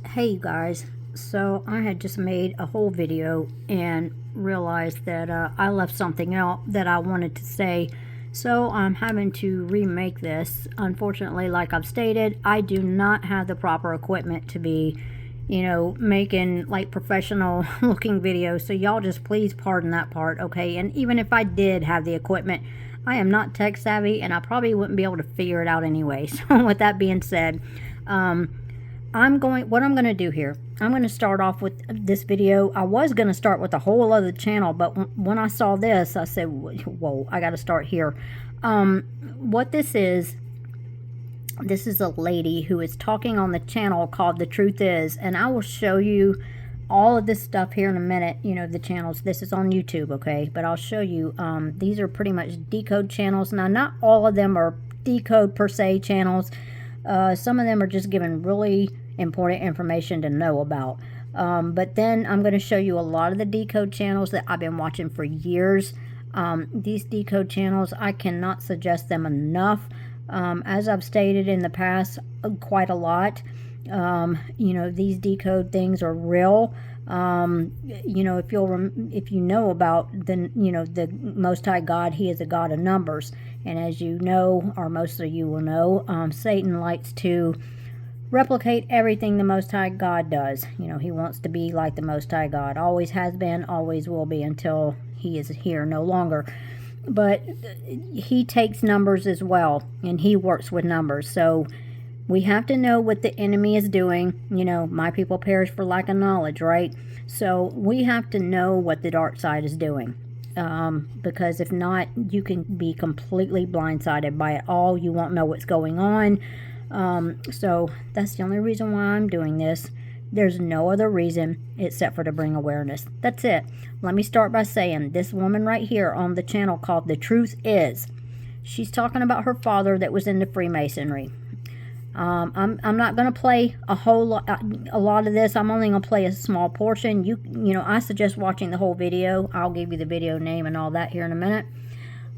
Hey you guys, so I had just made a whole video and realized that I left something out that I wanted to say, so I'm having to remake this. Unfortunately, like I've stated, I do not have the proper equipment to be, making like professional looking videos, so y'all just please pardon that part, okay? And even if I did have the equipment, I am not tech savvy and I probably wouldn't be able to figure it out anyway. So with that being said, what I'm going to do here, I'm going to start off with this video. I was going to start with a whole other channel, but when I saw this, I said, whoa, I got to start here. What this is a lady who is talking on the channel called The Truth Is, and I will show you all of this stuff here in a minute. The channels, this is on YouTube, okay? But I'll show you, these are pretty much decode channels. Now, not all of them are decode per se channels. Some of them are just giving really important information to know about. But then I'm going to show you a lot of the decode channels that I've been watching for years. These decode channels, I cannot suggest them enough. As I've stated in the past, quite a lot. These decode things are real. If you know about the Most High God, He is a God of numbers. And as you know, or most of you will know, Satan likes to replicate everything the Most High God does. He wants to be like the Most High God. Always has been, always will be until He is here no longer. But He takes numbers as well, and He works with numbers. So we have to know what the enemy is doing. My people perish for lack of knowledge, right? So we have to know what the dark side is doing. Because if not, you can be completely blindsided by it all. You won't know what's going on. So that's the only reason why I'm doing this. There's no other reason except for to bring awareness. That's it. Let me start by saying this woman right here on the channel called The Truth Is, she's talking about her father that was into Freemasonry. I'm not going to play a lot of this. I'm only going to play a small portion. I suggest watching the whole video. I'll give you the video name and all that here in a minute.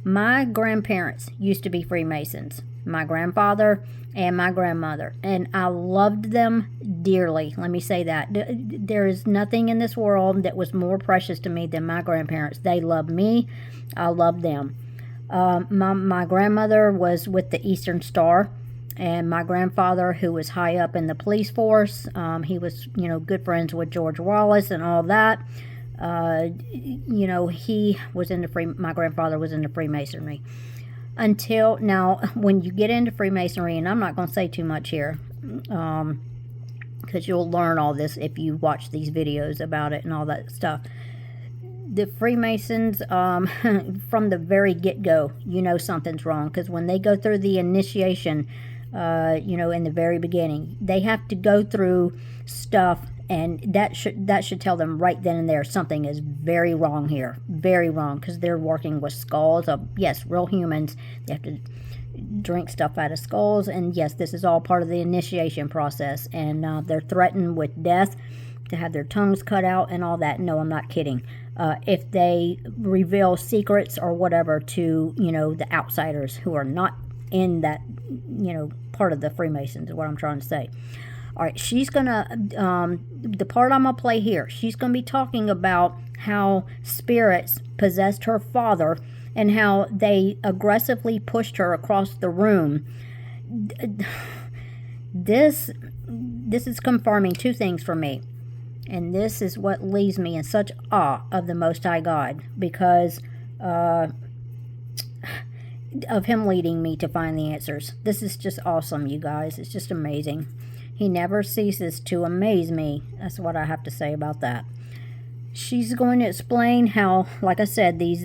My grandparents used to be Freemasons. My grandfather and my grandmother. And I loved them dearly. Let me say that. There is nothing in this world that was more precious to me than my grandparents. They loved me. I loved them. My grandmother was with the Eastern Star. And my grandfather, who was high up in the police force, he was, good friends with George Wallace and all that. He was my grandfather was into Freemasonry. Until now, when you get into Freemasonry, and I'm not going to say too much here, because you'll learn all this if you watch these videos about it and all that stuff. The Freemasons, from the very get-go, something's wrong, because when they go through the initiation, in the very beginning, they have to go through stuff, and that should tell them right then and there something is very wrong here, very wrong, because they're working with skulls of, yes, real humans. They have to drink stuff out of skulls, and yes, this is all part of the initiation process, and they're threatened with death, to have their tongues cut out and all that. No, I'm not kidding. If they reveal secrets or whatever to, the outsiders who are not in that, part of the Freemasons is what I'm trying to say. All right, she's going to, the part I'm going to play here, she's going to be talking about how spirits possessed her father and how they aggressively pushed her across the room. This is confirming two things for me. And this is what leaves me in such awe of the Most High God, because of Him leading me to find the answers. This is just awesome, you guys. It's just amazing. He never ceases to amaze me. That's what I have to say about that. She's going to explain how, like I said, these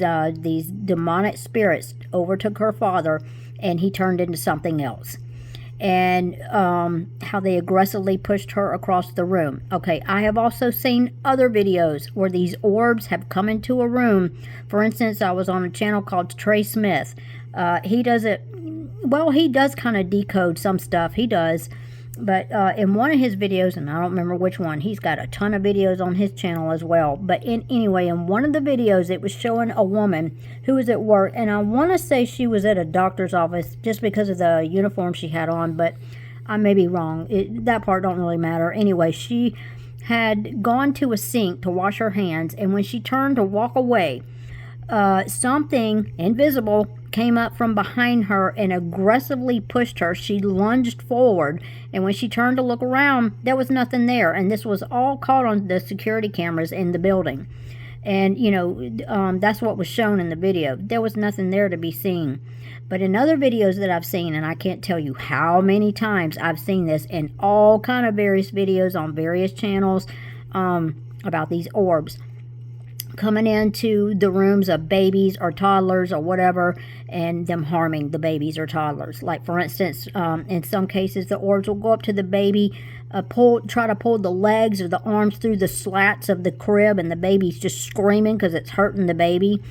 demonic spirits overtook her father, and he turned into something else. And how they aggressively pushed her across the room. Okay, I have also seen other videos where these orbs have come into a room. For instance, I was on a channel called Trey Smith. He does it, well, he does kind of decode some stuff. He does. But in one of his videos, and I don't remember which one, he's got a ton of videos on his channel as well. But anyway, in one of the videos, it was showing a woman who was at work. And I want to say she was at a doctor's office just because of the uniform she had on. But I may be wrong. That part don't really matter. Anyway, she had gone to a sink to wash her hands, and when she turned to walk away, something invisible came up from behind her and aggressively pushed her. She lunged forward, and when she turned to look around, there was nothing there. And this was all caught on the security cameras in the building. And, that's what was shown in the video. There was nothing there to be seen. But in other videos that I've seen, and I can't tell you how many times I've seen this in all kind of various videos on various channels about these orbs coming into the rooms of babies or toddlers or whatever, and them harming the babies or toddlers. Like, for instance, in some cases, the orbs will go up to the baby, try to pull the legs or the arms through the slats of the crib, and the baby's just screaming because it's hurting the baby.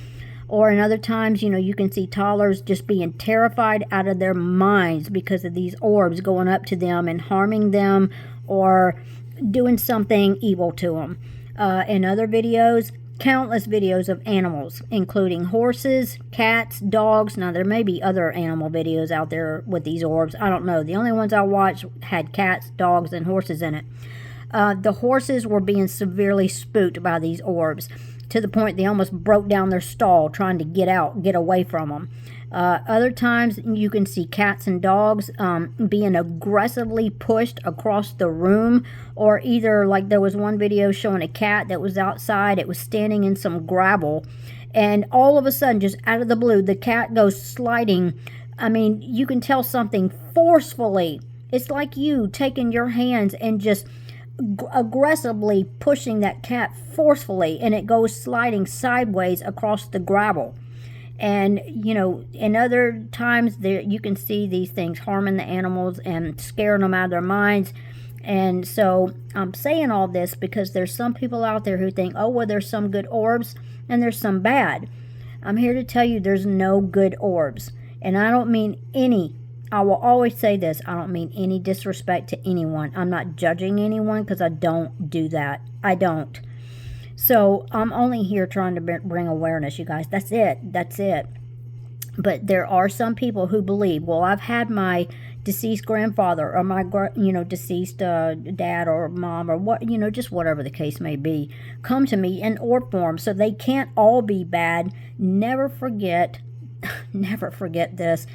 Or in other times, you can see toddlers just being terrified out of their minds because of these orbs going up to them and harming them or doing something evil to them. In other videos, countless videos of animals, including horses, cats, dogs. Now, there may be other animal videos out there with these orbs. I don't know. The only ones I watched had cats, dogs, and horses in it. The horses were being severely spooked by these orbs, to the point they almost broke down their stall trying to get away from them. Other times you can see cats and dogs being aggressively pushed across the room, or either, like, there was one video showing a cat that was outside. It was standing in some gravel, and all of a sudden, just out of the blue, the cat goes sliding. I mean, you can tell something forcefully. It's like you taking your hands and just aggressively pushing that cat forcefully, and it goes sliding sideways across the gravel. And in other times there you can see these things harming the animals and scaring them out of their minds. And so I'm saying all this because there's some people out there who think, oh, well, there's some good orbs and there's some bad. I'm here to tell you there's no good orbs, and I don't mean any. I will always say this, I don't mean any disrespect to anyone. I'm not judging anyone, because I don't do that. I don't. So I'm only here trying to bring awareness, you guys. That's it. But there are some people who believe, well, I've had my deceased grandfather or my deceased dad or mom or what, just whatever the case may be, come to me in orb form. So they can't all be bad. Never forget this.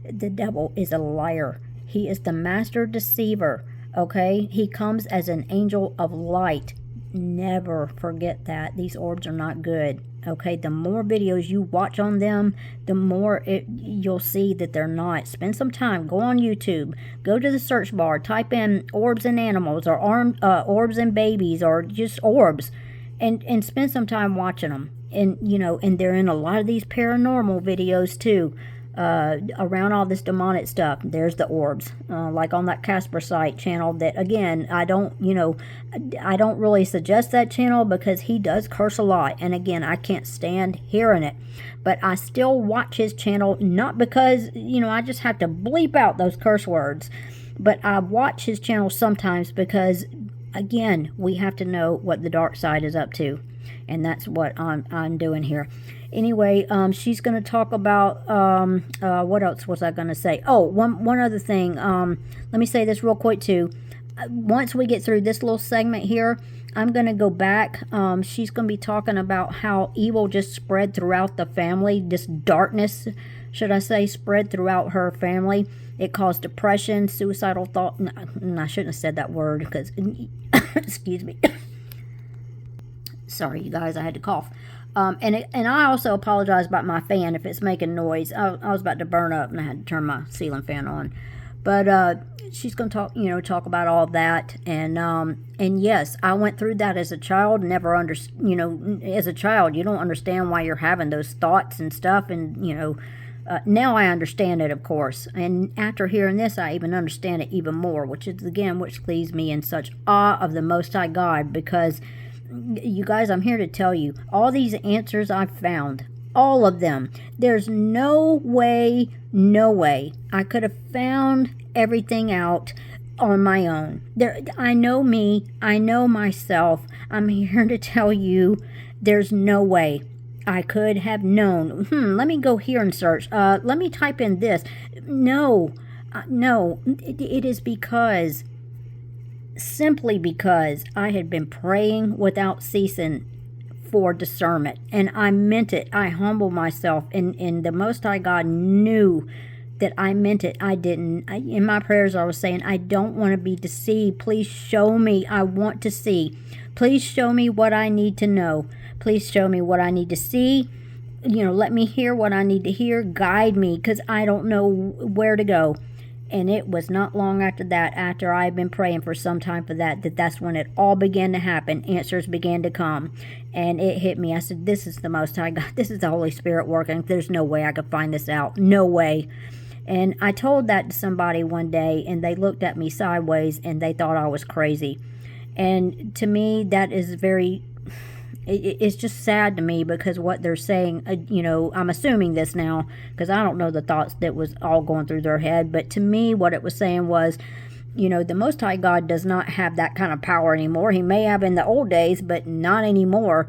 The devil is a liar. He is the master deceiver, okay? He comes as an angel of light. Never forget that. These orbs are not good, okay? The more videos you watch on them, the more you'll see that they're not. Spend some time. Go on YouTube. Go to the search bar. Type in orbs and animals, or orbs and babies, or just orbs, and spend some time watching them. And, and they're in a lot of these paranormal videos, too. Around all this demonic stuff. There's the orbs, like on that Casper Site channel, that, again, I don't really suggest that channel because he does curse a lot, and again, I can't stand hearing it, but I still watch his channel, not because I just have to bleep out those curse words, but I watch his channel sometimes because, again, we have to know what the dark side is up to, and that's what I'm doing here. Anyway, she's going to talk about, what else was I going to say? Oh, one other thing. Let me say this real quick, too. Once we get through this little segment here, I'm going to go back. She's going to be talking about how evil just spread throughout the family. This darkness, should I say, spread throughout her family. It caused depression, suicidal thought. I shouldn't have said that word because, excuse me. Sorry, you guys, I had to cough. And I also apologize about my fan if it's making noise. I was about to burn up and I had to turn my ceiling fan on. But she's going to talk about all that. And yes, I went through that as a child. As a child, you don't understand why you're having those thoughts and stuff. And, now I understand it, of course. And after hearing this, I even understand it even more, which leaves me in such awe of the Most High God, because you guys, I'm here to tell you, all these answers I've found, all of them, there's no way I could have found everything out on my own. I know me, I know myself. I'm here to tell you, there's no way I could have known. Let me go here and search. Let me type in this. No, No, it is because, simply because I had been praying without ceasing for discernment, and I meant it. I humbled myself, and the Most High God knew that I meant it. I didn't. In my prayers, I was saying, I don't want to be deceived. Please show me. I want to see. Please show me what I need to know. Please show me what I need to see. Let me hear what I need to hear. Guide me, because I don't know where to go. And it was not long after that, after I had been praying for some time for that's when it all began to happen. Answers began to come. And it hit me. I said, this is the Most High God. This is the Holy Spirit working. There's no way I could find this out. No way. And I told that to somebody one day, and they looked at me sideways, and they thought I was crazy. And to me, that is it's just sad to me, because what they're saying, I'm assuming this now, because I don't know the thoughts that was all going through their head. But to me, what it was saying was, the Most High God does not have that kind of power anymore. He may have in the old days, but not anymore.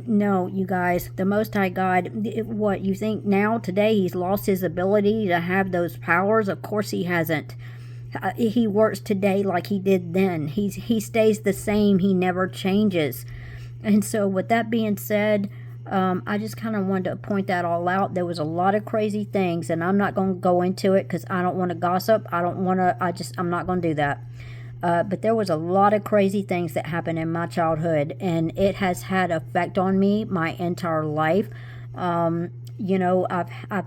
No, you guys, the Most High God, what, you think now, today, he's lost his ability to have those powers? Of course he hasn't. He works today like he did then. He stays the same. He never changes. And so with that being said, I just kind of wanted to point that all out. There was a lot of crazy things, and I'm not going to go into it because I don't want to gossip. I'm not going to do that. But there was a lot of crazy things that happened in my childhood, and it has had effect on me my entire life. I've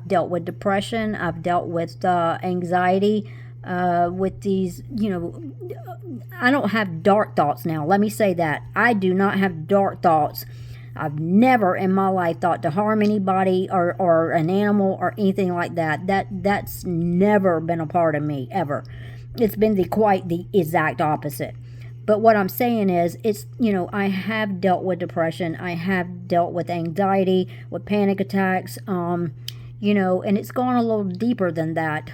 dealt with depression. I've dealt with anxiety. With these, I don't have dark thoughts now. Let me say that. I do not have dark thoughts. I've never in my life thought to harm anybody or an animal or anything like that. That's never been a part of me, ever. It's been quite the exact opposite. But what I'm saying is, I have dealt with depression. I have dealt with anxiety, with panic attacks, and it's gone a little deeper than that.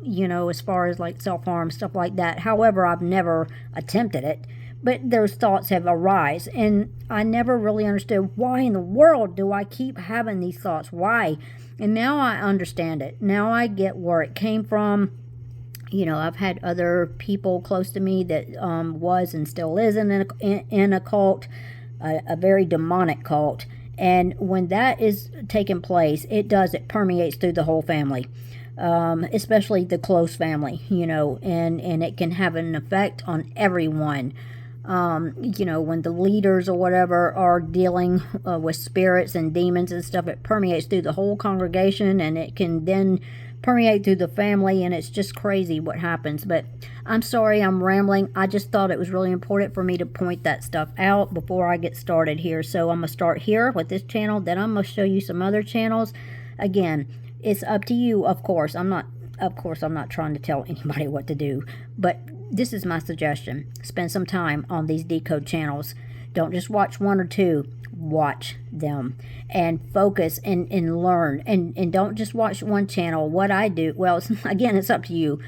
As far as like self-harm, stuff like that. However, I've never attempted it, but those thoughts have arisen, and I never really understood, why in the world do I keep having these thoughts? Why? And now I understand it. Now I get where it came from. I've had other people close to me that was and still is in a cult, a very demonic cult. And when that is taking place, it permeates through the whole family. Especially the close family, and it can have an effect on everyone. When the leaders or whatever are dealing with spirits and demons and stuff, it permeates through the whole congregation, and it can then permeate through the family, and it's just crazy what happens. But I'm sorry, I'm rambling. I just thought it was really important for me to point that stuff out before I get started here. So I'm going to start here with this channel, then I'm going to show you some other channels. Again, it's up to you, of course. I'm not trying to tell anybody what to do, but this is my suggestion. Spend some time on these decode channels. Don't just watch one or two. Watch them and focus and learn. And don't just watch one channel. What I do, well, again, it's up to you.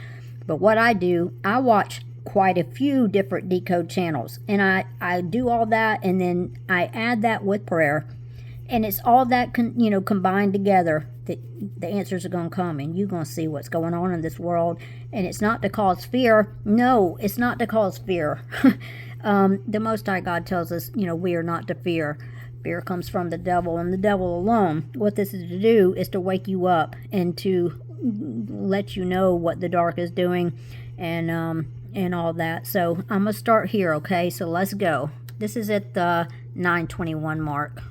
But what I do, I watch quite a few different decode channels. And I do all that, and then I add that with prayer. And it's all that, combined together, that the answers are going to come, and you're going to see what's going on in this world. And it's not to cause fear. No, it's not to cause fear. The Most High God tells us, we are not to fear. Fear comes from the devil, and the devil alone. What this is to do is to wake you up and to let you know what the dark is doing, and all that. So I'm going to start here, okay? So let's go. This is at the 9:21 mark.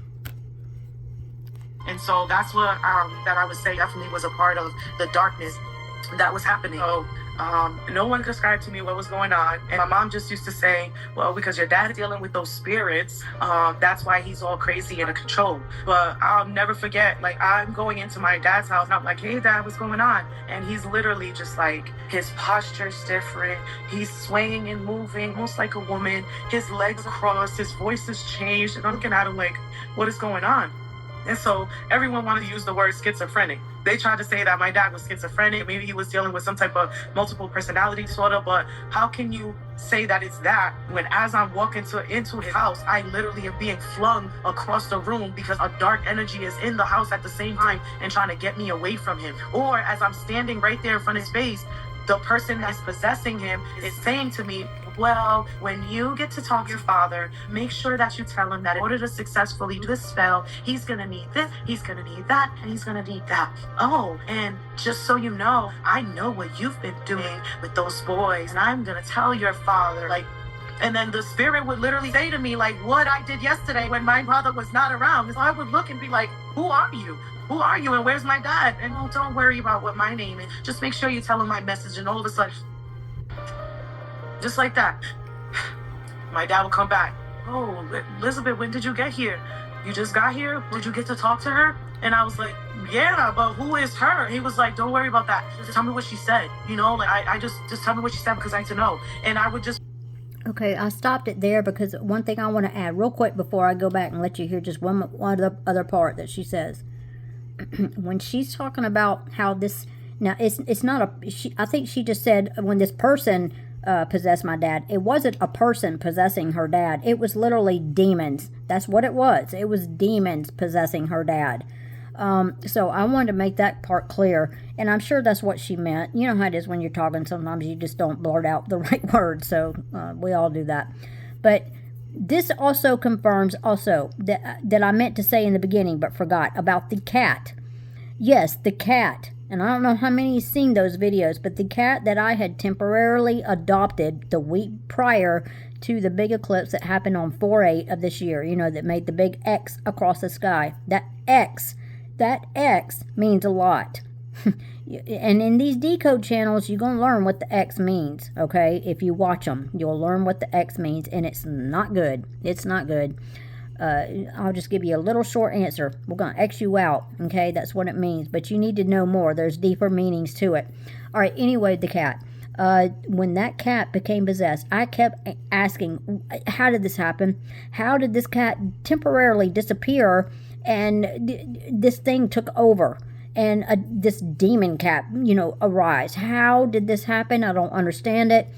And so that's what that I would say definitely was a part of the darkness that was happening. So no one described to me what was going on. And my mom just used to say, well, because your dad's dealing with those spirits, that's why he's all crazy and in control. But I'll never forget, like, I'm going into my dad's house and I'm like, hey, Dad, what's going on? And he's literally just like, his posture's different. He's swaying and moving, almost like a woman. His legs are crossed, his voice has changed. And I'm looking at him like, what is going on? And so everyone wanted to use the word schizophrenic. They tried to say that my dad was schizophrenic. Maybe he was dealing with some type of multiple personality disorder. But how can you say that it's that when as I'm walking into his house, I literally am being flung across the room because a dark energy is in the house at the same time and trying to get me away from him? Or as I'm standing right there in front of his face, the person that's possessing him is saying to me, well, when you get to talk to your father, make sure that you tell him that in order to successfully do this spell, he's going to need this, he's going to need that, and he's going to need that. Oh, and just so you know, I know what you've been doing with those boys, and I'm going to tell your father, like, and then the spirit would literally say to me, like, what I did yesterday when my mother was not around. So I would look and be like, who are you? Who are you? And where's my dad? And oh, don't worry about what my name is. Just make sure you tell him my message. And all of a sudden, just like that, my dad would come back. Oh, Elizabeth, when did you get here? You just got here? Did you get to talk to her? And I was like, yeah, but who is her? He was like, don't worry about that. Just tell me what she said. You know, like I just tell me what she said because I need to know. And I would just. Okay, I stopped it there because one thing I want to add real quick before I go back and let you hear just one other part that she says. When she's talking about how this, now it's not a, I think she just said when this person possessed my dad, it wasn't a person possessing her dad. It was literally demons. That's what it was. It was demons possessing her dad. So I wanted to make that part clear, and I'm sure that's what she meant. You know how it is when you're talking, sometimes you just don't blurt out the right words, so we all do that. But this also confirms that I meant to say in the beginning but forgot about the cat. Yes, the cat. And I don't know how many have seen those videos, but the cat that I had temporarily adopted the week prior to the big eclipse that happened on 4/8 of this year, you know, that made the big X across the sky. That X means a lot. And in these decode channels, you're going to learn what the X means, okay? If you watch them, you'll learn what the X means, and it's not good. It's not good. I'll just give you a little short answer. We're going to X you out, okay? That's what it means, but you need to know more. There's deeper meanings to it. All right, anyway, the cat. When that cat became possessed, I kept asking, how did this happen? How did this cat temporarily disappear and this thing took over? And this demon cat, you know, arise. How did this happen? I don't understand it.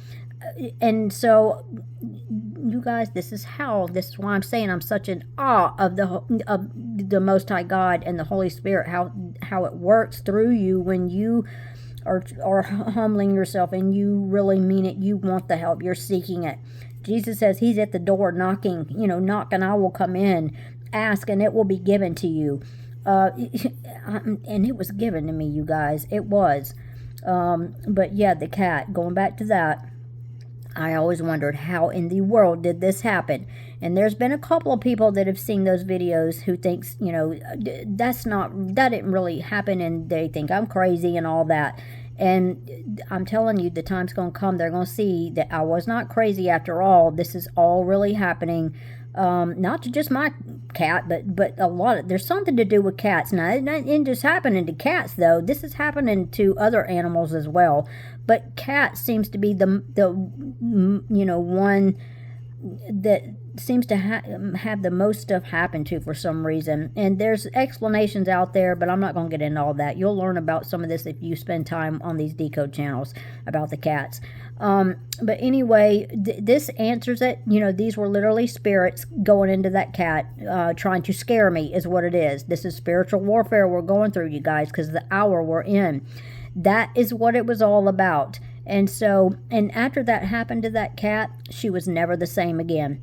And so, you guys, this is why I'm saying I'm such in awe of the Most High God and the Holy Spirit. How it works through you when you are humbling yourself and you really mean it. You want the help. You're seeking it. Jesus says He's at the door knocking. You know, knock and I will come in. Ask and it will be given to you. And it was given to me, you guys. It was. But yeah, the cat, going back to that, I always wondered how in the world did this happen. And there's been a couple of people that have seen those videos who thinks, you know, that didn't really happen, and they think I'm crazy and all that. And I'm telling you, the time's going to come, they're going to see that I was not crazy after all. This is all really happening. Not to just my cat, but a lot of, there's something to do with cats. Now, it ain't just happening to cats, though. This is happening to other animals as well. But cat seems to be the you know, one that seems to have the most stuff happen to for some reason. And there's explanations out there, but I'm not going to get into all that. You'll learn about some of this if you spend time on these decode channels about the cats. But anyway, this answers it. You know, these were literally spirits going into that cat, trying to scare me is what it is. This is spiritual warfare we're going through, you guys, because the hour we're in. That is what it was all about. And so, and after that happened to that cat, she was never the same again.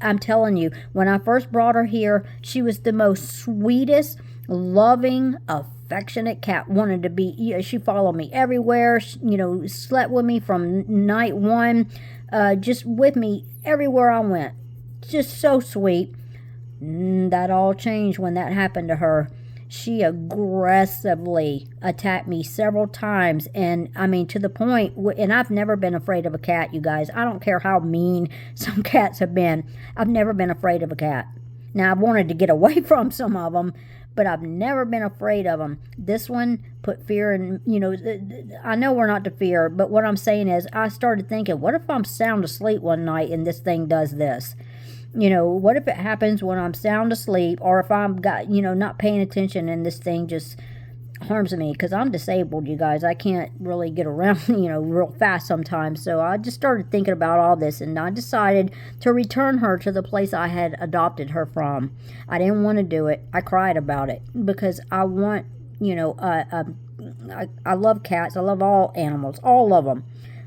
I'm telling you, when I first brought her here, she was the most sweetest, loving, affectionate cat. Wanted to be, you know, she followed me everywhere, you know, slept with me from night one, just with me everywhere I went. Just so sweet. That all changed when that happened to her. She aggressively attacked me several times, and I mean to the point, and I've never been afraid of a cat, you guys. I don't care how mean some cats have been. I've never been afraid of a cat. Now, I've wanted to get away from some of them, but I've never been afraid of them. This one put fear in, you know, I know we're not to fear, but what I'm saying is I started thinking, what if I'm sound asleep one night and this thing does this? You know, what if it happens when I'm sound asleep, or if I'm got, you know, not paying attention and this thing just harms me? Because I'm disabled, you guys. I can't really get around, you know, real fast sometimes. So I just started thinking about all this, and I decided to return her to the place I had adopted her from. I didn't want to do it. I cried about it because I want, you know, I love cats. I love all animals, all of them.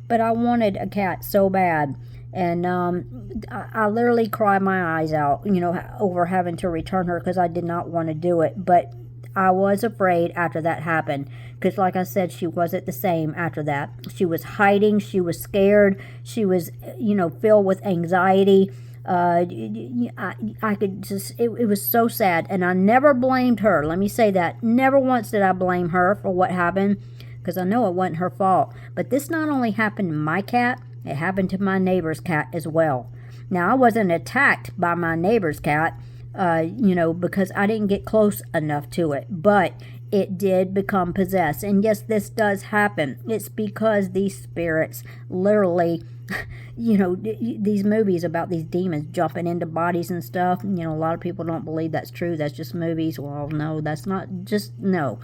But I wanted a cat so bad. And I literally cried my eyes out, you know, over having to return her because I did not want to do it. But I was afraid after that happened because, like I said, she wasn't the same after that. She was hiding. She was scared. She was, you know, filled with anxiety. I could just, it was so sad. And I never blamed her. Let me say that. Never once did I blame her for what happened because I know it wasn't her fault. But this not only happened to my cat, it happened to my neighbor's cat as well. Now, I wasn't attacked by my neighbor's cat, you know, because I didn't get close enough to it. But it did become possessed. And yes, this does happen. It's because these spirits literally, you know, these movies about these demons jumping into bodies and stuff, you know, a lot of people don't believe that's true. That's just movies. Well, no, that's not just, no.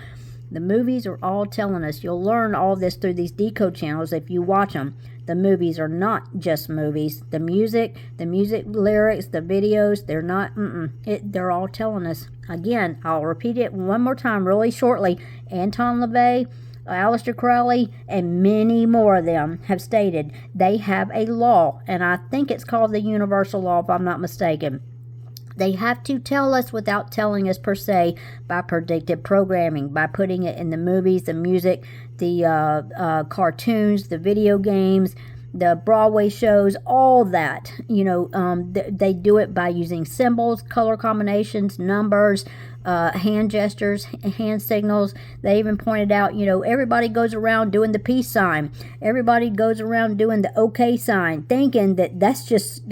The movies are all telling us. You'll learn all this through these decode channels if you watch them. The movies are not just movies. The music lyrics, the videos, they're not, they're all telling us. Again, I'll repeat it one more time really shortly. Anton LaVey, Aleister Crowley, and many more of them have stated they have a law, and I think it's called the universal law if I'm not mistaken. They have to tell us without telling us per se by predictive programming, by putting it in the movies, the music, the cartoons, the video games, the Broadway shows, all that. You know, they do it by using symbols, color combinations, numbers, hand gestures, hand signals. They even pointed out, you know, everybody goes around doing the peace sign. Everybody goes around doing the okay sign, thinking that that's just...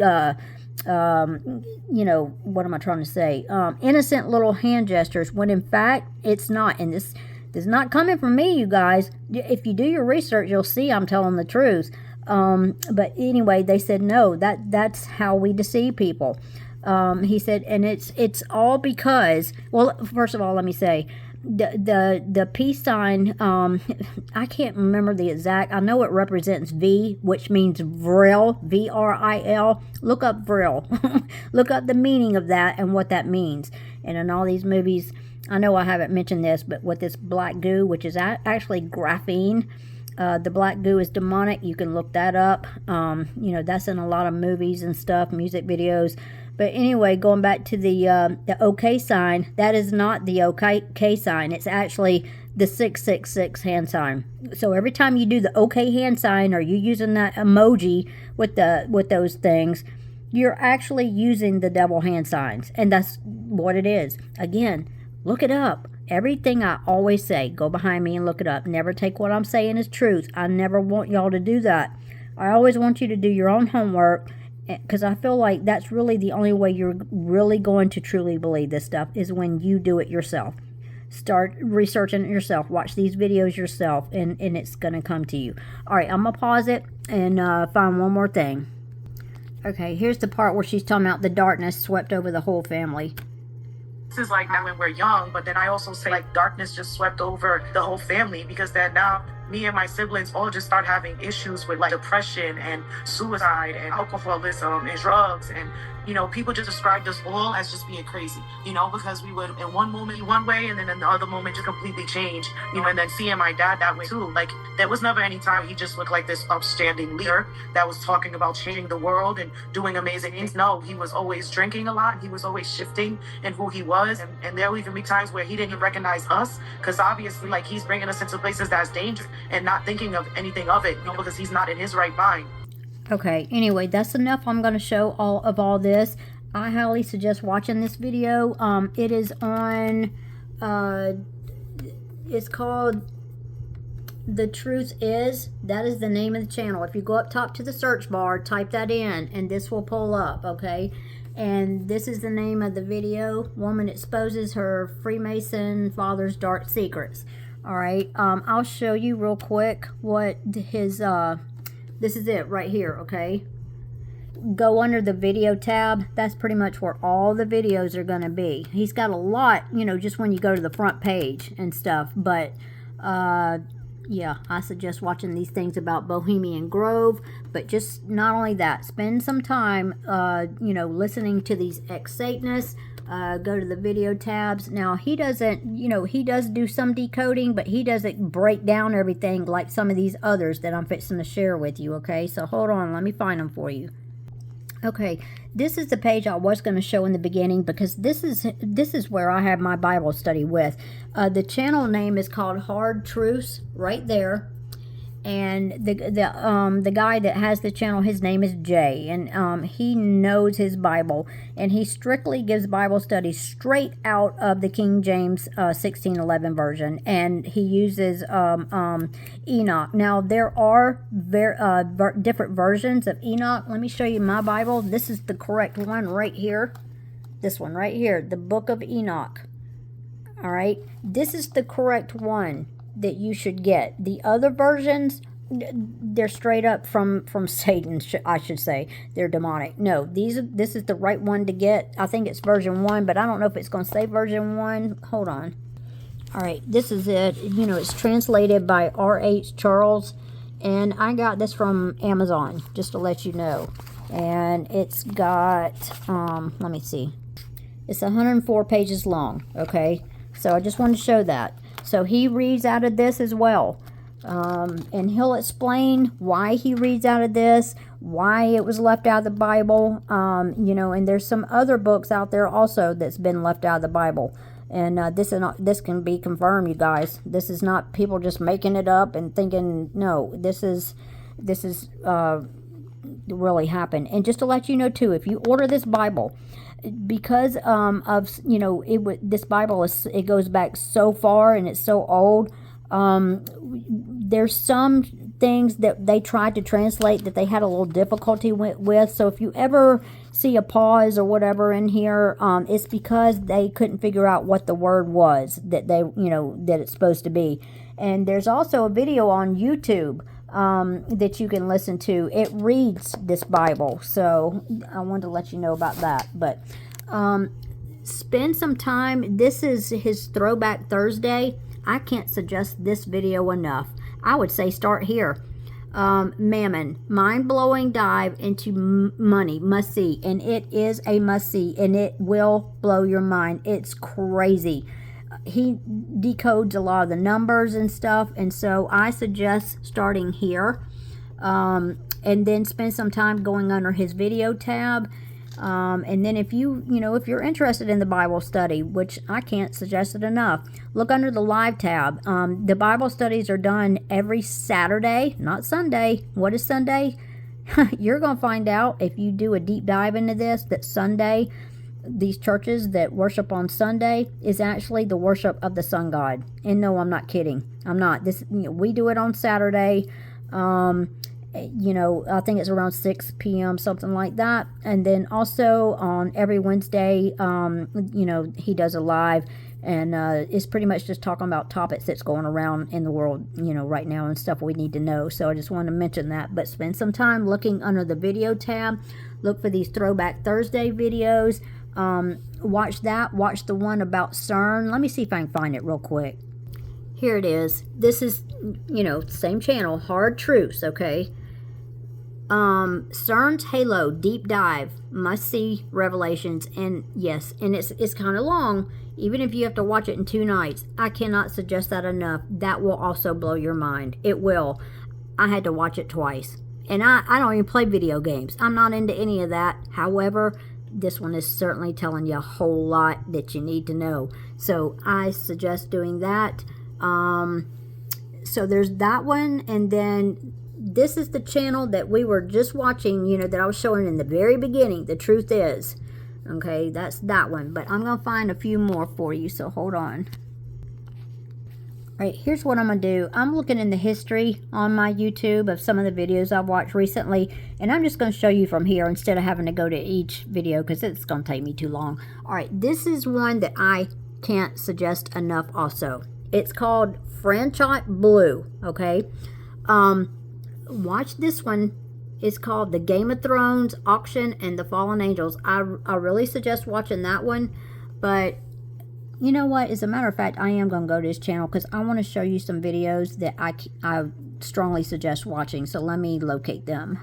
you know, what am I trying to say? Innocent little hand gestures, when in fact it's not. And this is not coming from me, you guys. If you do your research, you'll see I'm telling the truth. But anyway, they said no, that's how we deceive people. He said, and it's all because, well, first of all, let me say, the peace sign, I can't remember the exact, I know it represents V, which means Vril, V-R-I-L. Look up Vril. Look up the meaning of that and what that means. And in all these movies, I know I haven't mentioned this, but with this black goo, which is actually graphene, the black goo is demonic. You can look that up. You know, that's in a lot of movies and stuff, music videos. But anyway, going back to the OK sign, that is not the OK sign. It's actually the 666 hand sign. So every time you do the OK hand sign, or you using that emoji with those things, you're actually using the devil hand signs, and that's what it is. Again, look it up. Everything I always say, go behind me and look it up. Never take what I'm saying as truth. I never want y'all to do that. I always want you to do your own homework, because I feel like that's really the only way you're really going to truly believe this stuff, is when you do it yourself. Start researching it yourself. Watch these videos yourself, and it's going to come to you. All right, I'm going to pause it and find one more thing. Okay, here's the part where she's talking about the darkness swept over the whole family. This is like now when we're young, but then I also say like darkness just swept over the whole family, because then now me and my siblings all just start having issues with like depression and suicide and alcoholism and drugs. And, you know, people just described us all as just being crazy, you know, because we would in one moment one way and then in the other moment just completely change, you know. And then seeing my dad that way too, like there was never any time he just looked like this upstanding leader that was talking about changing the world and doing amazing things. No, he was always drinking a lot. He was always shifting in who he was. And there would even be times where he didn't even recognize us, because obviously like he's bringing us into places that's dangerous and not thinking of anything of it, you know, because he's not in his right mind. Okay, anyway, that's enough. I'm going to show all this. I highly suggest watching this video. It is on, it's called The Truth Is. That is the name of the channel. If you go up top to the search bar, type that in, and this will pull up, okay? And this is the name of the video. Woman exposes her Freemason father's dark secrets. All right, I'll show you real quick what his, this is it right here, okay? go under the video tab. That's pretty much where all the videos are going to be. He's got a lot, you know, just when you go to the front page and stuff. But yeah, I suggest watching these things about Bohemian Grove. But just not only that, spend some time, you know, listening to these ex-Satanists. Go to the video tabs. Now, he doesn't, you know, he does do some decoding, but he doesn't break down everything like some of these others that I'm fixing to share with you, okay? So hold on, let me find them for you. Okay, this is the page I was going to show in the beginning, because this is where I have my Bible study with. The channel name is called Hard Truths, right there. And the guy that has the channel, his name is Jay, and he knows his Bible, and he strictly gives Bible studies straight out of the King James 1611 version, and he uses Enoch. Now, there are different versions of Enoch. Let me show you my Bible. This is the correct one right here. This one right here, the Book of Enoch. All right, this is the correct one that you should get. The other versions, they're straight up from Satan, I should say. They're demonic. No, this is the right one to get. I think it's version 1, but I don't know if it's going to say version 1. Hold on. All right, this is it. You know, it's translated by R.H. Charles, and I got this from Amazon, just to let you know. And it's got, let me see. It's 104 pages long, okay? So I just wanted to show that. So he reads out of this as well. And he'll explain why he reads out of this, why it was left out of the Bible. You know, and there's some other books out there also that's been left out of the Bible. And this can be confirmed, you guys. This is not people just making it up and thinking, no, this is really happened. And just to let you know too, if you order this Bible, because of, you know, this Bible it goes back so far and it's so old, there's some things that they tried to translate that they had a little difficulty with. So if you ever see a pause or whatever in here, it's because they couldn't figure out what the word was that they, you know, that it's supposed to be. And there's also a video on YouTube that you can listen to. It reads this Bible, so I wanted to let you know about that. But spend some time. This is his Throwback Thursday. I can't suggest this video enough. I would say start here. Mammon, mind-blowing dive into money, must see, and it is a must see, and it will blow your mind. It's crazy. He decodes a lot of the numbers and stuff, and so I suggest starting here, and then spend some time going under his video tab, and then if if you're interested in the Bible study, which I can't suggest it enough, look under the live tab. The Bible studies are done every Saturday, not Sunday. What is Sunday? You're going to find out if you do a deep dive into this, that Sunday, these churches that worship on Sunday, is actually the worship of the sun god. And no, I'm not kidding. I'm not. We do it on Saturday. I think it's around 6 p.m., something like that. And then also on every Wednesday, he does a live, and it's pretty much just talking about topics that's going around in the world, right now, and stuff we need to know. So I just wanted to mention that. But spend some time looking under the video tab. Look for these Throwback Thursday videos. Watch that. Watch the one about CERN. Let me see if I can find it real quick. Here it is. This is, same channel, Hard Truths, okay? CERN's Halo Deep Dive, must see revelations, and yes, and it's kind of long. Even if you have to watch it in 2 nights, I cannot suggest that enough. That will also blow your mind. It will. I had to watch it twice, and I don't even play video games. I'm not into any of that. However, this one is certainly telling you a whole lot that you need to know. So I suggest doing that. So there's that one, and then this is the channel that we were just watching, that I was showing in the very beginning. The Truth Is. Okay, that's that one. But I'm going to find a few more for you, so hold on. Alright, here's what I'm going to do. I'm looking in the history on my YouTube of some of the videos I've watched recently, and I'm just going to show you from here instead of having to go to each video because it's going to take me too long. Alright, this is one that I can't suggest enough also. It's called Franchot Blue, okay? Watch this one It's called The Game of Thrones Auction and the Fallen Angels. I really suggest watching that one. But you know what? As a matter of fact, I am going to go to his channel because I want to show you some videos that I strongly suggest watching. So let me locate them.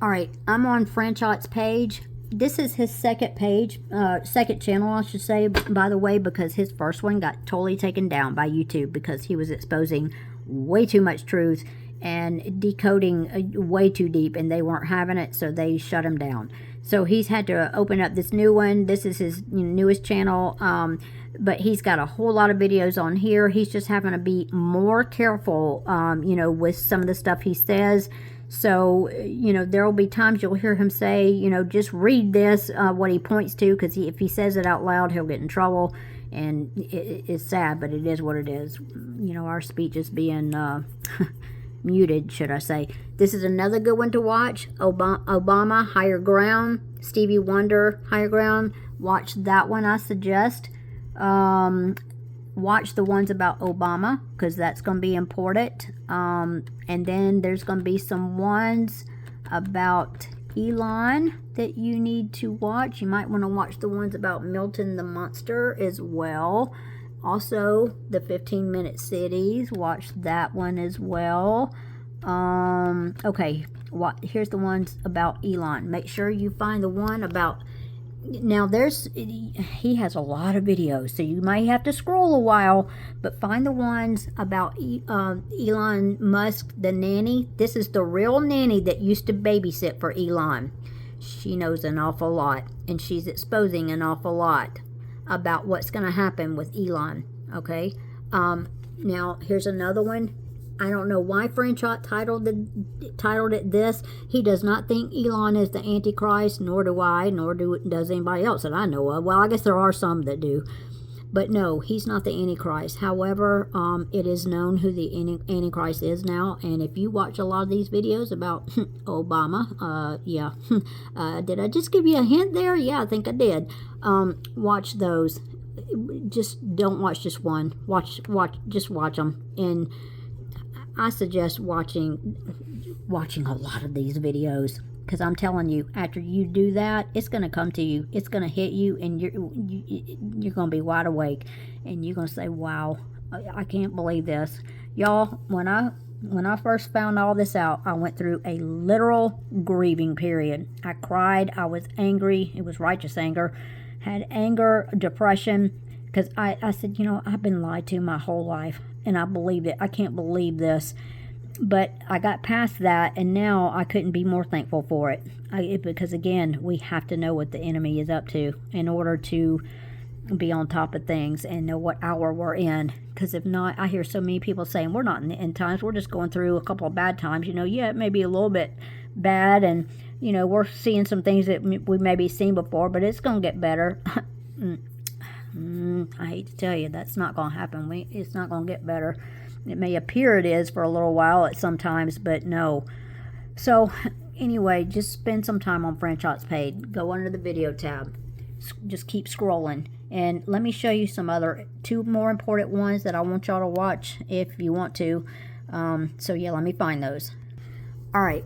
All right, I'm on Franchot's page. This is his second page, second channel, I should say, by the way, because his first one got totally taken down by YouTube because he was exposing way too much truth and decoding way too deep, and they weren't having it, so they shut him down. So he's had to open up this new one. This is his newest channel, but he's got a whole lot of videos on here. He's just having to be more careful, with some of the stuff he says. So, there will be times you'll hear him say, just read this, what he points to, because if he says it out loud, he'll get in trouble. And it's sad, but it is what it is. Our speech is being muted, should I say. This is another good one to watch. Obama, Higher Ground. Stevie Wonder, Higher Ground. Watch that one, I suggest. Watch the ones about Obama, because that's going to be important. And then there's going to be some ones about Elon that you need to watch. You might want to watch the ones about Milton the Monster as well. Also, the 15-minute cities. Watch that one as well. Okay, here's the ones about Elon. Make sure you find the one about... Now, he has a lot of videos, so you might have to scroll a while, but find the ones about Elon Musk, the nanny. This is the real nanny that used to babysit for Elon. She knows an awful lot, and she's exposing an awful lot about what's going to happen with Elon, okay? Now, here's another one. I don't know why Franchot titled it this. He does not think Elon is the Antichrist, nor do I, nor does anybody else that I know of. Well, I guess there are some that do. But no, he's not the Antichrist. However, it is known who the Antichrist is now. And if you watch a lot of these videos about Obama, yeah. Did I just give you a hint there? Yeah, I think I did. Watch those. Just don't watch just one. Just watch them. And I suggest watching a lot of these videos, because I'm telling you, after you do that, it's going to come to you. It's going to hit you, and you're going to be wide awake, and you're going to say, wow, I can't believe this. Y'all, when I first found all this out, I went through a literal grieving period. I cried. I was angry. It was righteous anger. Had anger, depression, because I said, I've been lied to my whole life. And I believed it. I can't believe this. But I got past that, and now I couldn't be more thankful for it. Because, again, we have to know what the enemy is up to in order to be on top of things and know what hour we're in. Because if not, I hear so many people saying, we're not in the end times. We're just going through a couple of bad times. Yeah, it may be a little bit bad, and, we're seeing some things that we maybe seen before, but it's going to get better. I hate to tell you, that's not going to happen. It's not going to get better. It may appear it is for a little while at sometimes, but no. So, anyway, just spend some time on Franchot's page. Go under the video tab. Just keep scrolling. And let me show you some two more important ones that I want y'all to watch if you want to. So, yeah, let me find those. All right.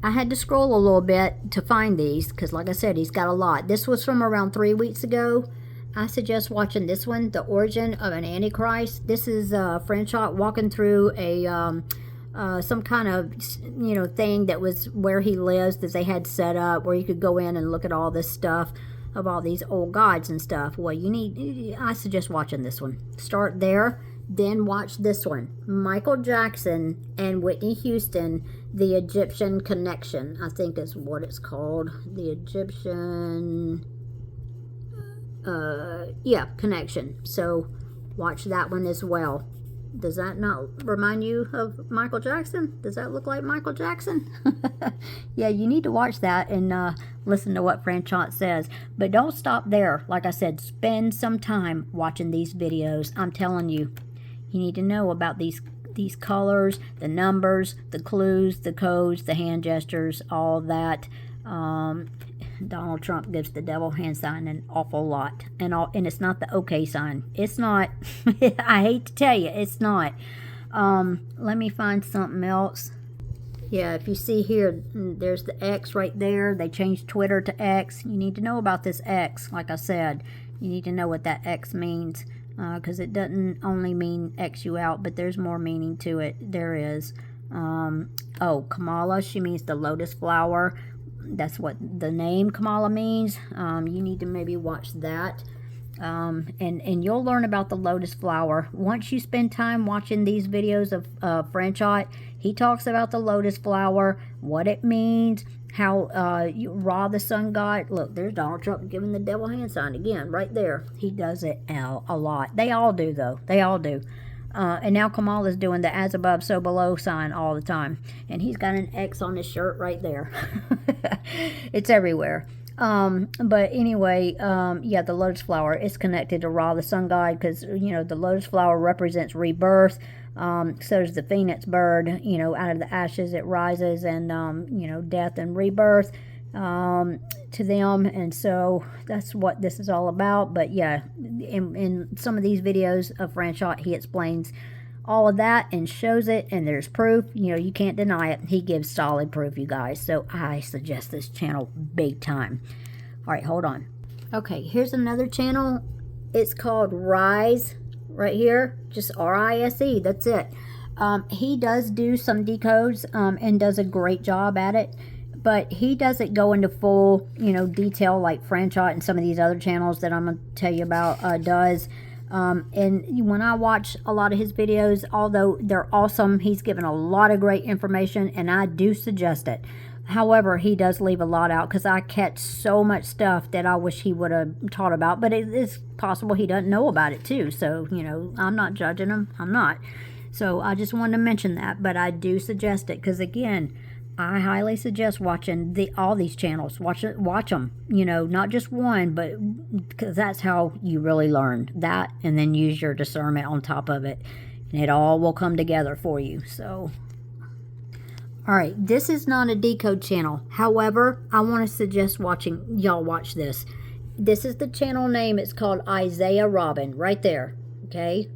I had to scroll a little bit to find these because, like I said, he's got a lot. This was from around 3 weeks ago. I suggest watching this one, The Origin of an Antichrist. This is Franchot walking through a some kind of thing that was where he lives that they had set up where you could go in and look at all this stuff of all these old gods and stuff. Well, I suggest watching this one. Start there, then watch this one, Michael Jackson and Whitney Houston, The Egyptian Connection, I think is what it's called. The Egyptian connection. So watch that one as well. Does that not remind you of Michael Jackson? Does that look like Michael Jackson? Yeah, you need to watch that and listen to what Franchot says. But don't stop there. Like I said, spend some time watching these videos. I'm telling you, you need to know about these colors, the numbers, the clues, the codes, the hand gestures, all that. Donald Trump gives the devil hand sign an awful lot, and it's not the okay sign. It's not. I hate to tell you, it's not. Let me find something else. Yeah, if you see here, there's the X right there. They changed Twitter to X. You need to know about this X. Like I said, you need to know what that X means, because it doesn't only mean X you out, but there's more meaning to it. There is. Oh, Kamala, she means the lotus flower. That's what the name Kamala means. You need to maybe watch that. And you'll learn about the lotus flower. Once you spend time watching these videos of Franchot, he talks about the lotus flower, what it means, how Ra the sun god. Look, there's Donald Trump giving the devil hand sign again, right there. He does it a lot. They all do, though. They all do. And now Kamala's doing the as above, so below sign all the time. And he's got an X on his shirt right there. It's everywhere. But anyway, yeah, the lotus flower is connected to Ra, the sun god, because, you know, the lotus flower represents rebirth. So does the phoenix bird, you know, out of the ashes it rises, and, you know, death and rebirth, to them. And so that's what this is all about. But yeah, in some of these videos of Franchot, he explains all of that and shows it, and there's proof. You know, you can't deny it. He gives solid proof, you guys. So I suggest this channel big time. All right, hold on. Okay, here's another channel. It's called Rise, right here, just R-I-S-E. That's it. He does do some decodes, and does a great job at it, but he doesn't go into full, you know, detail like Franchot and some of these other channels that I'm going to tell you about does. And when I watch a lot of his videos, although they're awesome, he's given a lot of great information, and I do suggest it. However, he does leave a lot out, because I catch so much stuff that I wish he would have taught about, but it is possible he doesn't know about it too. So, you know, I'm not judging him. I'm not. So I just wanted to mention that, but I do suggest it, because again, I highly suggest watching all these channels. Watch them, you know, not just one, but because that's how you really learn that, and then use your discernment on top of it, and it all will come together for you. So, all right, this is not a decode channel. However, I want to suggest y'all watch this. This is the channel name. It's called Isaiah Robin, right there. Okay.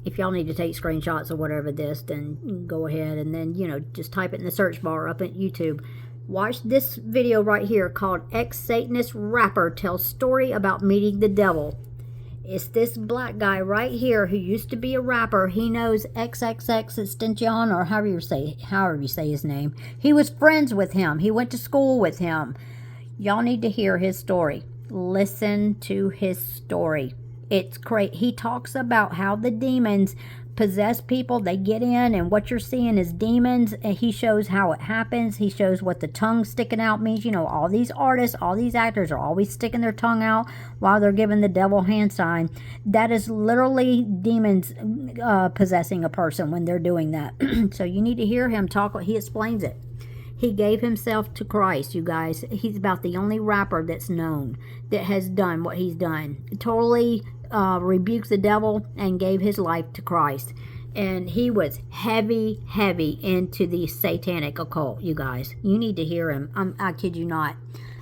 If y'all need to take screenshots or whatever this, then go ahead and then, you know, just type it in the search bar up at YouTube. Watch this video right here called Ex-Satanist Rapper Tells Story About Meeting the Devil. It's this black guy right here who used to be a rapper. He knows XXXTentacion, or however you say his name. He was friends with him. He went to school with him. Y'all need to hear his story. Listen to his story. It's great. He talks about how the demons possess people. They get in, and what you're seeing is demons, and he shows how it happens. He shows what the tongue sticking out means. You know, all these artists, all these actors are always sticking their tongue out while they're giving the devil hand sign. That is literally demons possessing a person when they're doing that. So you need to hear him talk. He explains it. He gave himself to Christ, you guys. He's about the only rapper that's known that has done what he's done. Totally rebuked the devil and gave his life to Christ. And he was heavy into the satanic occult, you guys. You need to hear him. I kid you not.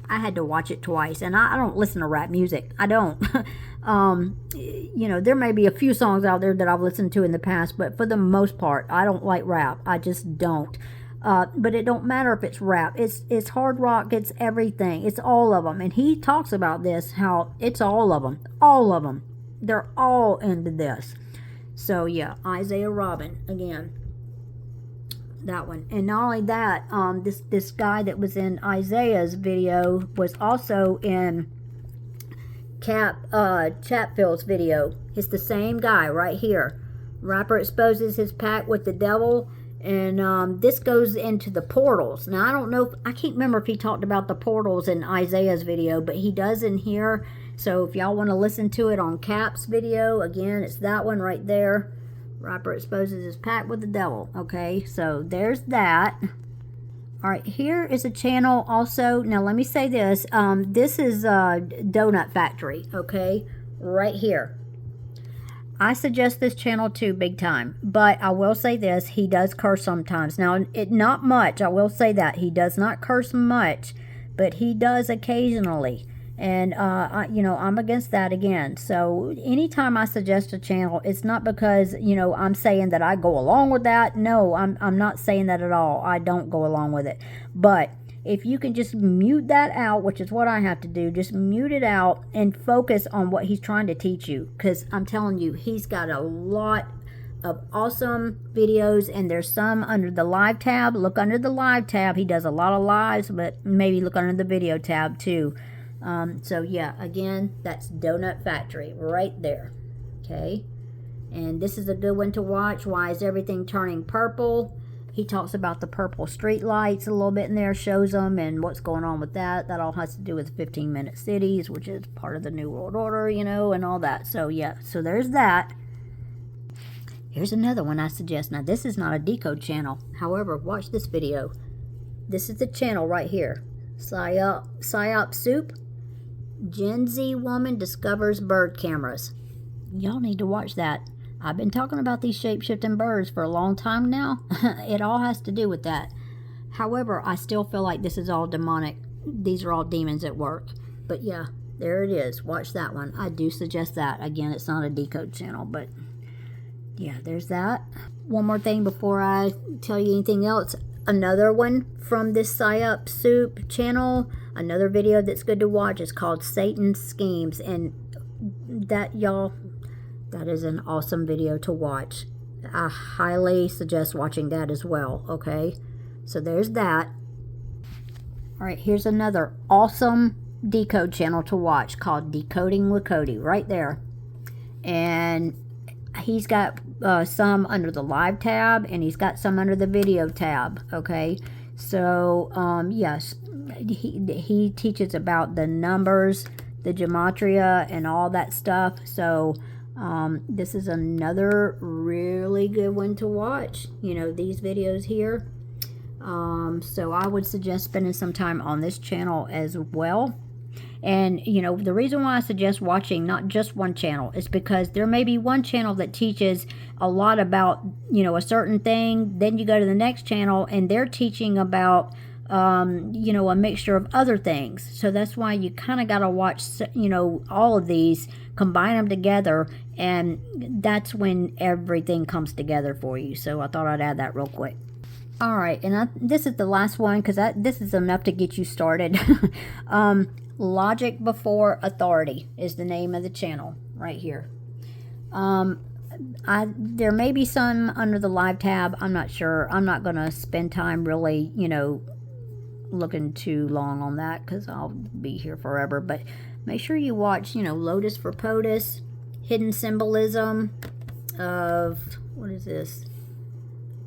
I had to watch it twice. And I don't listen to rap music. I don't. You know, there may be a few songs out there that I've listened to in the past, but for the most part, I don't like rap. I just don't. But it don't matter if it's rap. It's hard rock. It's everything. It's all of them. And he talks about this, how it's all of them. All of them. They're all into this. So, yeah, Isaiah Robin, again. That one. And not only that, this guy that was in Isaiah's video was also in Chatfield's video. It's the same guy right here. Rapper exposes his pact with the devil. And this goes into the portals. Now, I don't know, I can't remember if he talked about the portals in Isaiah's video, but he does in here. So if y'all want to listen to it on Cap's video, again, it's that one right there. Rapper exposes his pact with the devil. Okay, so there's that. All right, here is a channel also. Now, let me say this. This is Donut Factory, okay, right here. I suggest this channel too, big time. But I will say this, he does curse sometimes. Now, not much, I will say that. He does not curse much, but he does occasionally. And, I'm against that again. So anytime I suggest a channel, it's not because, I'm saying that I go along with that. No, I'm not saying that at all. I don't go along with it. But if you can just mute that out, which is what I have to do, just mute it out and focus on what he's trying to teach you. Because I'm telling you, he's got a lot of awesome videos, and there's some under the live tab. Look under the live tab. He does a lot of lives, but maybe look under the video tab too. So yeah, again, that's Donut Factory right there. Okay, and this is a good one to watch. Why is everything turning purple? He talks about the purple street lights a little bit in there, shows them and what's going on with that. That all has to do with 15-minute cities, which is part of the New World Order, and all that. So yeah, so there's that. Here's another one I suggest. Now, this is not a decode channel. However, watch this video. This is the channel right here. Psyop Soup. Gen Z woman discovers bird cameras. Y'all need to watch that. I've been talking about these shape-shifting birds for a long time now. It all has to do with that. However, I still feel like this is all demonic. These are all demons at work. But yeah, there it is. Watch that one. I do suggest that. Again, it's not a decode channel, but yeah, there's that. One more thing before I tell you anything else. Another one from this Psyop Soup channel, another video that's good to watch is called Satan's Schemes. And that, y'all, that is an awesome video to watch. I highly suggest watching that as well, okay? So there's that. All right, here's another awesome decode channel to watch called Decoding with Cody, right there. And he's got some under the live tab, and he's got some under the video tab, okay? So, yes, he teaches about the numbers, the gematria, and all that stuff. So, this is another really good one to watch, these videos here. So I would suggest spending some time on this channel as well. And, the reason why I suggest watching not just one channel is because there may be one channel that teaches a lot about, a certain thing. Then you go to the next channel and they're teaching about, a mixture of other things. So that's why you kind of got to watch, all of these, combine them together, and that's when everything comes together for you. So I thought I'd add that real quick. All right, and this is the last one because this is enough to get you started. Logic Before Authority is the name of the channel right here. There may be some under the live tab. I'm not sure. I'm not going to spend time really, looking too long on that because I'll be here forever. But make sure you watch, Lotus for POTUS, Hidden Symbolism of, what is this?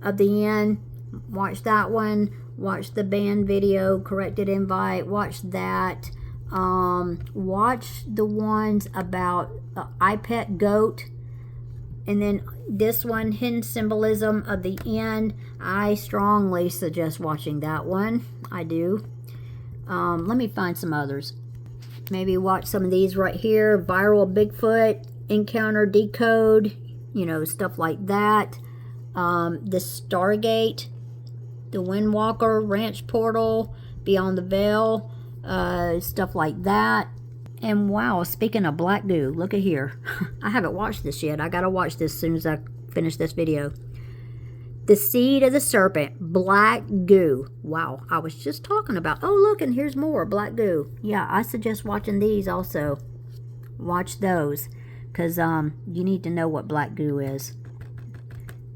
Of the End. Watch that one. Watch the band video, Corrected Invite. Watch that. Watch the ones about iPet Goat, and then this one, Hidden Symbolism of the End. I strongly suggest watching that one. I do. Let me find some others. Maybe watch some of these right here. Viral Bigfoot, Encounter Decode, stuff like that. The Stargate, the Windwalker, Ranch Portal, Beyond the Veil, stuff like that. And wow, speaking of black goo, look at here. I haven't watched this yet. I gotta watch this as soon as I finish this video. The Seed of the Serpent, black goo. Wow, I was just talking about, oh look, and here's more black goo. Yeah, I suggest watching these also. Watch those, because you need to know what black goo is.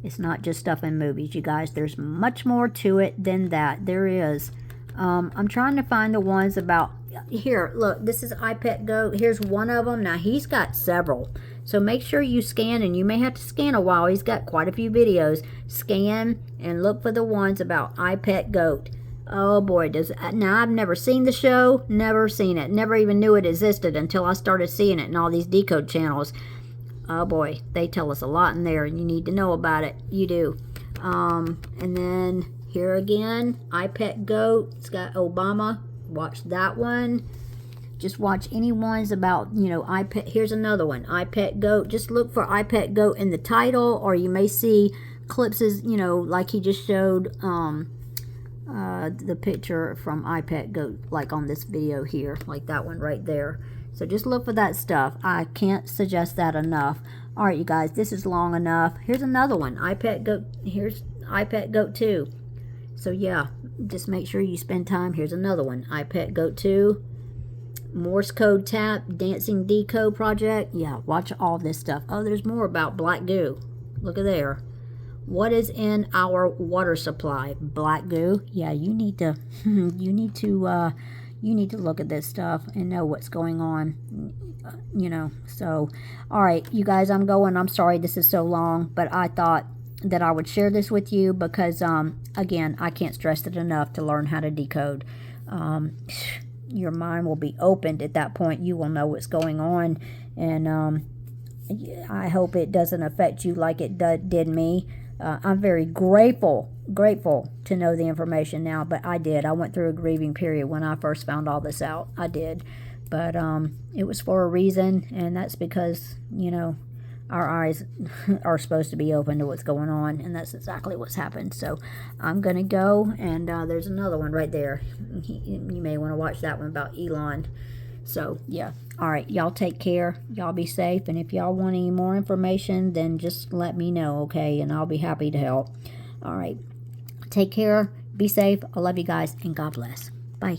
It's not just stuff in movies, you guys. There's much more to it than that. There is. I'm trying to find the ones about, here, look, this is iPet Goat. Here's one of them. Now, he's got several. So make sure you scan, and you may have to scan a while. He's got quite a few videos. Scan and look for the ones about iPet Goat. Oh boy, now I've never seen the show, never seen it, never even knew it existed until I started seeing it in all these decode channels. Oh boy, they tell us a lot in there, and you need to know about it. You do. And then here again, iPet Goat. It's got Obama. Watch that one. Just watch any ones about, iPet. Here's another one, iPet Goat. Just look for iPet Goat in the title, or you may see clips, like he just showed the picture from iPet Goat, like on this video here, like that one right there. So just look for that stuff. I can't suggest that enough. All right, you guys, this is long enough. Here's another one, iPet Goat. Here's iPet Goat 2. So yeah, just make sure you spend time. Here's another one, iPet Goat 2. Morse code tap, dancing decode project. Yeah, watch all this stuff. Oh, there's more about black goo. Look at there. What is in our water supply? Black goo. Yeah, you need to you need to look at this stuff and know what's going on, you know. So all right, you guys, I'm going. I'm sorry this is so long, but I thought that I would share this with you because again, I can't stress it enough to learn how to decode. Your mind will be opened at that point. You will know what's going on, and I hope it doesn't affect you like it did me. I'm very grateful to know the information now, but I did. I went through a grieving period when I first found all this out. I did, but it was for a reason, and that's because, you know, our eyes are supposed to be open to what's going on, and that's exactly what's happened. So I'm gonna go, and there's another one right there. You may want to watch that one about Elon. So yeah, all right, y'all take care, y'all be safe, and if y'all want any more information, then just let me know, okay, and I'll be happy to help. All right, take care, be safe, I love you guys, and God bless. Bye.